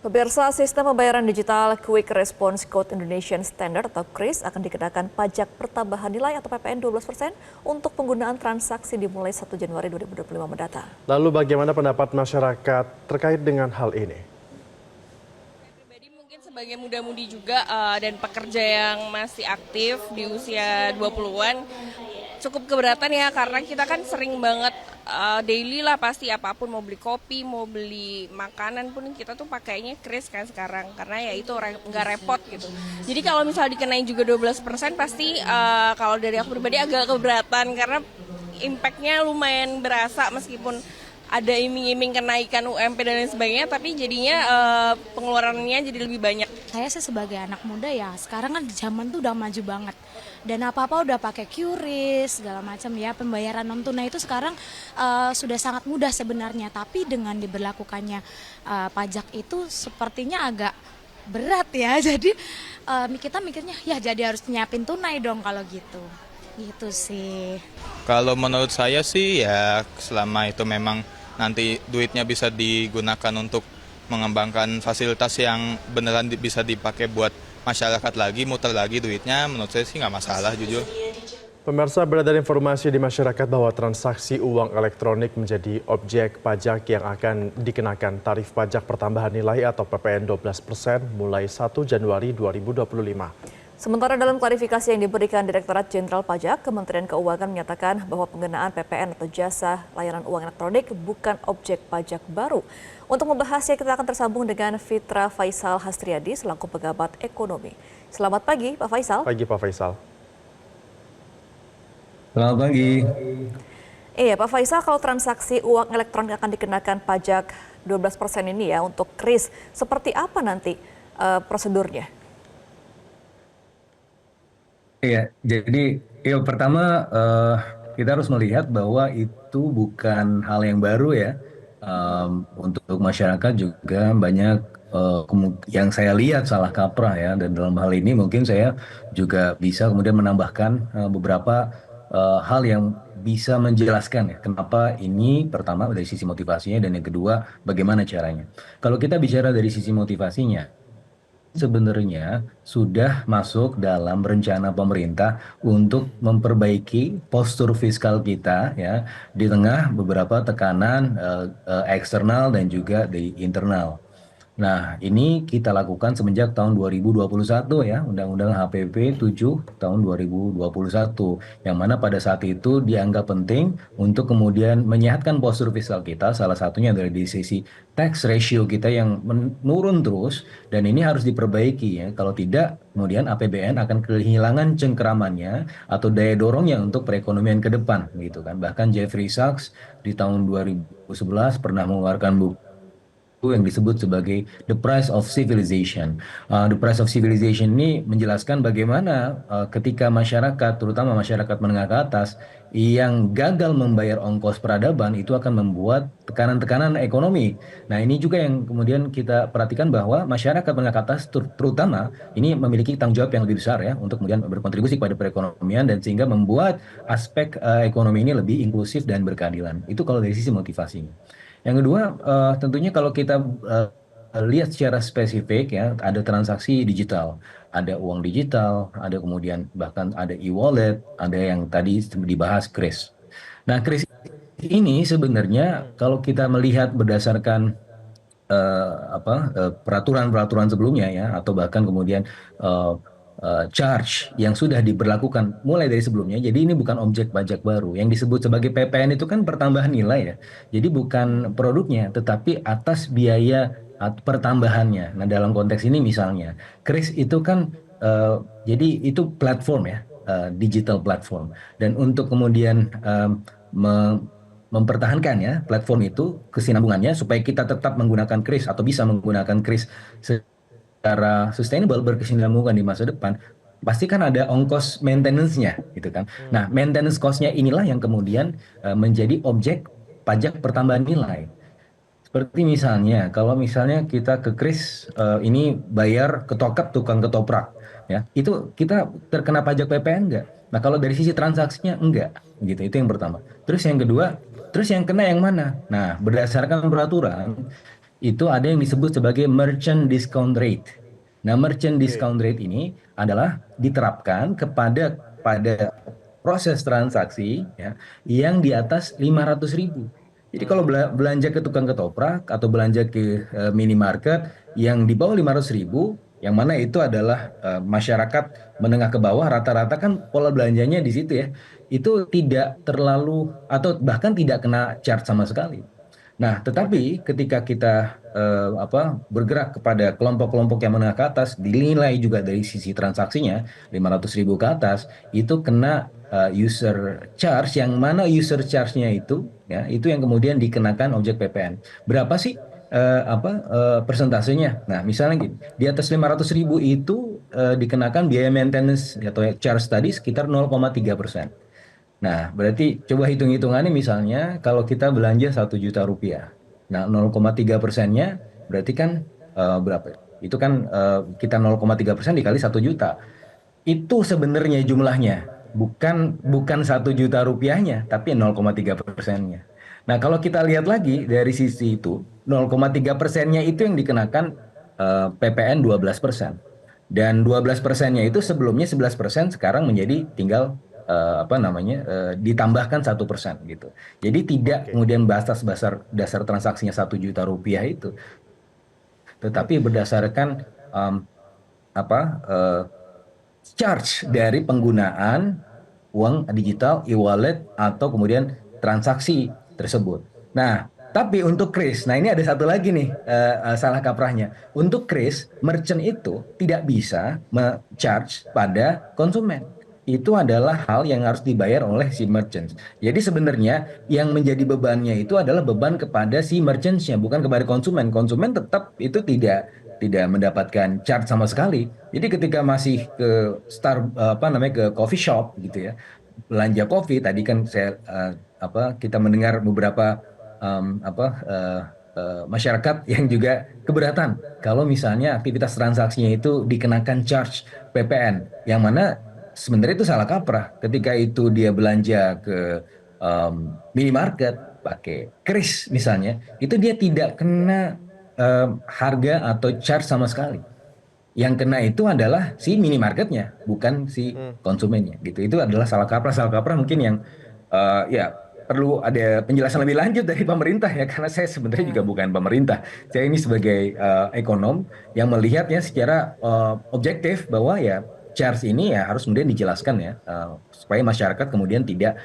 Pemirsa, sistem pembayaran digital Quick Response Code Indonesian Standard atau KRIS akan dikenakan pajak pertambahan nilai atau PPN 12% untuk penggunaan transaksi dimulai 1 Januari 2025 mendatang. Lalu bagaimana pendapat masyarakat terkait dengan hal ini? Pribadi mungkin sebagai muda-mudi juga dan pekerja yang masih aktif di usia 20-an cukup keberatan ya, karena kita kan sering banget daily lah pasti apapun, mau beli kopi, mau beli makanan pun kita tuh pakainya KRIS kan sekarang, karena ya itu nggak repot gitu. Jadi kalau misalnya dikenain juga 12% pasti kalau dari aku pribadi agak keberatan, karena impactnya lumayan berasa meskipun ada iming-iming kenaikan UMP dan lain sebagainya, tapi jadinya pengeluarannya jadi lebih banyak. Saya sih sebagai anak muda ya, sekarang kan zaman tuh udah maju banget. Dan apa-apa udah pakai QRIS, segala macam ya. Pembayaran non tunai itu sekarang sudah sangat mudah sebenarnya. Tapi dengan diberlakukannya pajak itu sepertinya agak berat ya. Jadi kita mikirnya ya jadi harus nyiapin tunai dong kalau gitu. Gitu sih. Kalau menurut saya sih ya selama itu memang nanti duitnya bisa digunakan untuk mengembangkan fasilitas yang beneran bisa dipakai buat masyarakat lagi, muter lagi duitnya, menurut saya sih nggak masalah jujur. Pemirsa, beredar informasi di masyarakat bahwa transaksi uang elektronik menjadi objek pajak yang akan dikenakan tarif pajak pertambahan nilai atau PPN 12% mulai 1 Januari 2025. Sementara dalam klarifikasi yang diberikan Direktorat Jenderal Pajak, Kementerian Keuangan menyatakan bahwa penggunaan PPN atau jasa layanan uang elektronik bukan objek pajak baru. Untuk membahasnya kita akan tersambung dengan Fitra Faisal Hastriadi selaku pejabat ekonomi. Selamat pagi Pak Faisal. Pagi Pak Faisal. Selamat pagi. Iya Pak Faisal, kalau transaksi uang elektronik akan dikenakan pajak 12% ini ya untuk KRIS, seperti apa nanti prosedurnya? Iya, jadi pertama kita harus melihat bahwa itu bukan hal yang baru ya. Untuk masyarakat juga banyak yang saya lihat salah kaprah ya, dan dalam hal ini mungkin saya juga bisa kemudian menambahkan beberapa hal yang bisa menjelaskan ya kenapa ini, pertama dari sisi motivasinya, dan yang kedua bagaimana caranya. Kalau kita bicara dari sisi motivasinya, sebenarnya sudah masuk dalam rencana pemerintah untuk memperbaiki postur fiskal kita ya di tengah beberapa tekanan eksternal dan juga di internal. Nah, ini kita lakukan semenjak tahun 2021 ya, Undang-Undang HPP 7 tahun 2021, yang mana pada saat itu dianggap penting untuk kemudian menyehatkan postur fiskal kita, salah satunya dari di sisi tax ratio kita yang menurun terus, dan ini harus diperbaiki ya, kalau tidak kemudian APBN akan kehilangan cengkeramannya atau daya dorongnya untuk perekonomian ke depan gitu kan. Bahkan Jeffrey Sachs di tahun 2011 pernah mengeluarkan buku yang disebut sebagai The Price of Civilization. The Price of Civilization ini menjelaskan bagaimana ketika masyarakat, terutama masyarakat menengah ke atas, yang gagal membayar ongkos peradaban itu akan membuat tekanan-tekanan ekonomi. Nah, ini juga yang kemudian kita perhatikan bahwa masyarakat menengah ke atas terutama ini memiliki tanggung jawab yang lebih besar ya untuk kemudian berkontribusi kepada perekonomian, dan sehingga membuat aspek ekonomi ini lebih inklusif dan berkeadilan. Itu kalau dari sisi motivasinya. Yang kedua, tentunya kalau kita lihat secara spesifik ya, ada transaksi digital, ada uang digital, ada kemudian bahkan ada e-wallet, ada yang tadi dibahas KRIS. Nah, KRIS ini sebenarnya kalau kita melihat berdasarkan peraturan-peraturan sebelumnya ya, atau bahkan kemudian charge yang sudah diberlakukan mulai dari sebelumnya. Jadi ini bukan objek pajak baru. Yang disebut sebagai PPN itu kan pertambahan nilai ya. Jadi bukan produknya, tetapi atas biaya pertambahannya. Nah, dalam konteks ini misalnya, KRIS itu kan jadi itu platform ya, digital platform. Dan untuk kemudian mempertahankan ya platform itu kesinambungannya supaya kita tetap menggunakan KRIS atau bisa menggunakan KRIS secara sustainable, berkesinambungan di masa depan, pasti kan ada ongkos maintenance-nya gitu kan. Nah, maintenance cost-nya inilah yang kemudian menjadi objek pajak pertambahan nilai. Seperti misalnya, kalau misalnya kita ke KRIS ini bayar ketokap tukang ketoprak, ya itu kita terkena pajak PPN enggak? Nah, kalau dari sisi transaksinya enggak, gitu. Itu yang pertama. Terus yang kedua, terus yang kena yang mana? Nah, berdasarkan peraturan itu ada yang disebut sebagai merchant discount rate. Nah, merchant discount rate ini adalah diterapkan pada proses transaksi ya, yang di atas 500.000. Jadi kalau belanja ke tukang ketoprak atau belanja ke minimarket yang di bawah 500.000, yang mana itu adalah masyarakat menengah ke bawah, rata-rata kan pola belanjanya di situ ya, itu tidak terlalu atau bahkan tidak kena charge sama sekali. Nah, tetapi ketika kita bergerak kepada kelompok-kelompok yang menengah ke atas, dinilai juga dari sisi transaksinya 500.000 ke atas, itu kena user charge, yang mana user charge-nya itu, ya, itu yang kemudian dikenakan objek PPN. Berapa sih persentasenya? Nah, misalnya gini, di atas 500.000 itu dikenakan biaya maintenance atau charge tadi sekitar 0,3%. Nah, berarti coba hitung-hitungannya misalnya kalau kita belanja 1 juta rupiah. Nah, 0,3%-nya berarti kan berapa ya? Itu kan kita 0,3% dikali 1 juta. Itu sebenarnya jumlahnya. Bukan 1 juta rupiahnya, tapi 0,3%-nya. Nah, kalau kita lihat lagi dari sisi itu, 0,3%-nya itu yang dikenakan PPN 12%. Dan 12%-nya itu sebelumnya 11%, sekarang menjadi tinggal ditambahkan 1% gitu. Jadi tidak kemudian dasar transaksinya 1 juta rupiah itu, tetapi berdasarkan apa charge dari penggunaan uang digital, e-wallet atau kemudian transaksi tersebut. Nah, tapi untuk kris, nah ini ada satu lagi nih salah kaprahnya. Untuk kris, merchant itu tidak bisa charge pada konsumen. Itu adalah hal yang harus dibayar oleh si merchant. Jadi sebenarnya yang menjadi bebannya itu adalah beban kepada si merchant-nya, bukan kepada konsumen. Konsumen tetap itu tidak mendapatkan charge sama sekali. Jadi ketika masih ke ke coffee shop gitu ya, belanja kopi, tadi kan kita mendengar beberapa masyarakat yang juga keberatan kalau misalnya aktivitas transaksinya itu dikenakan charge PPN, yang mana sebenarnya itu salah kaprah. Ketika itu dia belanja ke minimarket pakai kris misalnya, itu dia tidak kena harga atau charge sama sekali. Yang kena itu adalah si minimarketnya, bukan si konsumennya gitu. Itu adalah salah kaprah mungkin yang ya perlu ada penjelasan lebih lanjut dari pemerintah ya, karena saya sebenarnya juga bukan pemerintah. Saya ini sebagai ekonom yang melihatnya secara objektif bahwa ya charge ini ya harus kemudian dijelaskan ya, supaya masyarakat kemudian tidak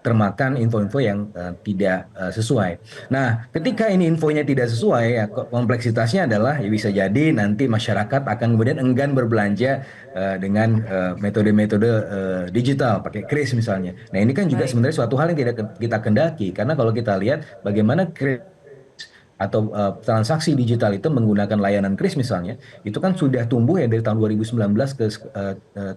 termakan info-info yang tidak sesuai. Nah, ketika ini infonya tidak sesuai, ya kompleksitasnya adalah ya bisa jadi nanti masyarakat akan kemudian enggan berbelanja dengan metode-metode digital, pakai kris misalnya. Nah, ini kan juga sebenarnya suatu hal yang tidak kita kendaki, karena kalau kita lihat bagaimana kris atau transaksi digital itu menggunakan layanan kris misalnya, itu kan sudah tumbuh ya dari tahun 2019 ke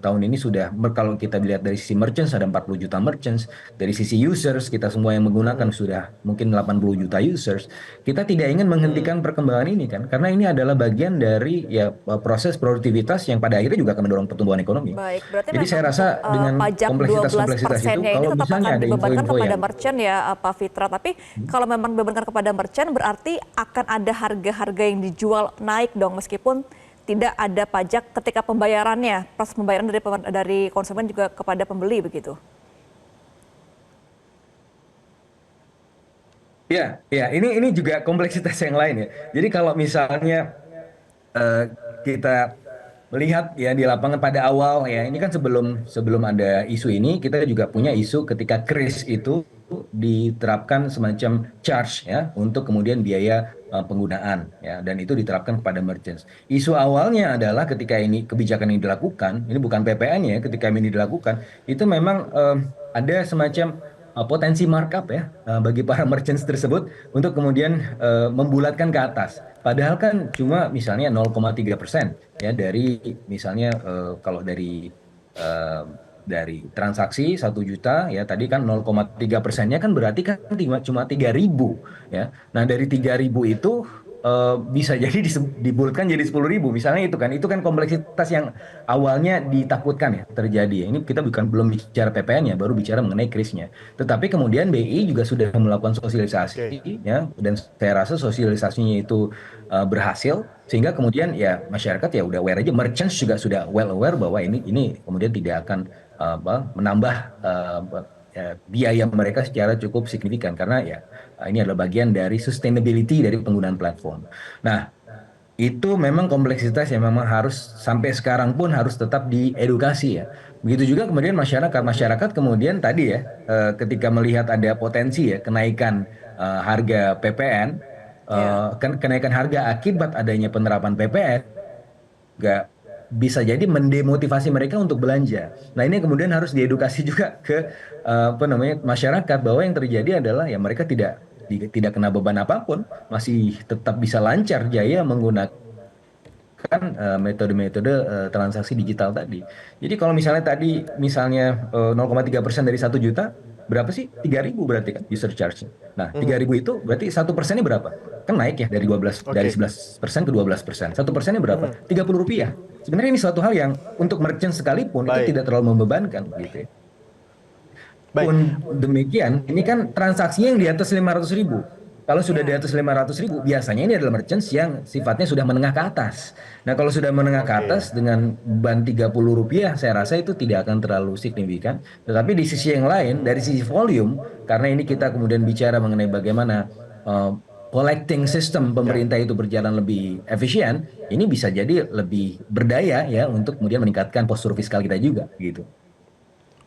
tahun ini. Sudah, kalau kita lihat dari sisi merchants ada 40 juta merchants, dari sisi users kita semua yang menggunakan sudah mungkin 80 juta users. Kita tidak ingin menghentikan perkembangan ini kan, karena ini adalah bagian dari ya proses produktivitas yang pada akhirnya juga akan mendorong pertumbuhan ekonomi. Baik, berarti jadi saya rasa dengan pajak kompleksitas itu, ini kalau tetap misalnya akan ada dibebankan info-info kepada yang merchant ya Pak Fitra, tapi kalau memang dibebankan kepada merchant berarti akan ada harga-harga yang dijual naik dong, meskipun tidak ada pajak ketika pembayarannya, proses pembayaran dari konsumen juga kepada pembeli begitu. Ya, ini juga kompleksitas yang lain ya. Jadi kalau misalnya kita melihat ya di lapangan pada awal ya, ini kan sebelum ada isu ini, kita juga punya isu ketika kris itu diterapkan semacam charge ya untuk kemudian biaya penggunaan ya, dan itu diterapkan kepada merchants. Isu awalnya adalah ketika ini kebijakan ini dilakukan, ini bukan PPN ya, ketika ini dilakukan itu memang ada semacam potensi markup ya bagi para merchants tersebut untuk kemudian membulatkan ke atas. Padahal kan cuma misalnya 0,3% ya dari misalnya kalau dari transaksi 1 juta ya tadi kan 0,3%-nya kan berarti kan cuma 3.000 ya. Nah dari 3.000 itu bisa jadi dibulatkan jadi 10.000 misalnya itu kan kompleksitas yang awalnya ditakutkan ya terjadi. Ini kita belum bicara PPN ya, baru bicara mengenai krisnya. Tetapi kemudian BI juga sudah melakukan sosialisasi ya, dan saya rasa sosialisasinya itu berhasil sehingga kemudian ya masyarakat ya udah aware aja, merchants juga sudah well aware bahwa ini kemudian tidak akan menambah biaya mereka secara cukup signifikan karena ya ini adalah bagian dari sustainability dari penggunaan platform. Nah, itu memang kompleksitas yang memang harus sampai sekarang pun harus tetap diedukasi ya. Begitu juga kemudian masyarakat kemudian tadi ya ketika melihat ada potensi ya kenaikan harga PPN, kenaikan harga akibat adanya penerapan PPN nggak bisa jadi mendemotivasi mereka untuk belanja. Nah ini kemudian harus diedukasi juga ke masyarakat bahwa yang terjadi adalah ya mereka tidak kena beban apapun, masih tetap bisa lancar jaya menggunakan metode-metode transaksi digital tadi. Jadi kalau misalnya 0,3% dari 1 juta, berapa sih? 3.000 berarti kan user charge. Nah, 3.000 itu berarti 1%-nya berapa? Kan naik ya dari 11% ke 12%. 1%-nya berapa? 30 rupiah. Sebenarnya ini suatu hal yang untuk merchant sekalipun itu tidak terlalu membebankan gitu ya. Pun demikian, ini kan transaksinya yang di atas 500.000. Kalau sudah di atas 500.000, biasanya ini adalah merchants yang sifatnya sudah menengah ke atas. Nah, kalau sudah menengah ke atas dengan beban 30 rupiah, saya rasa itu tidak akan terlalu signifikan. Tetapi di sisi yang lain, dari sisi volume, karena ini kita kemudian bicara mengenai bagaimana collecting system pemerintah itu berjalan lebih efisien, ini bisa jadi lebih berdaya ya untuk kemudian meningkatkan postur fiskal kita juga gitu.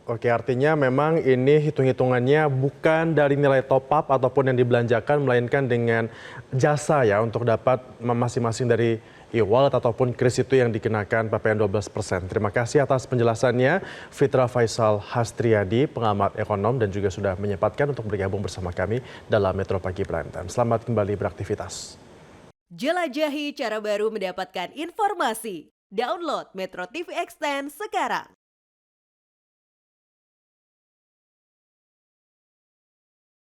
Oke, artinya memang ini hitung-hitungannya bukan dari nilai top up ataupun yang dibelanjakan, melainkan dengan jasa ya untuk dapat masing-masing dari e-wallet ataupun kris itu yang dikenakan PPN 12%. Terima kasih atas penjelasannya, Fitra Faisal Hastriadi, pengamat ekonom dan juga sudah menyempatkan untuk bergabung bersama kami dalam Metro Pagi Prime Time. Selamat kembali beraktivitas. Jelajahi cara baru mendapatkan informasi. Download Metro TV Extend sekarang.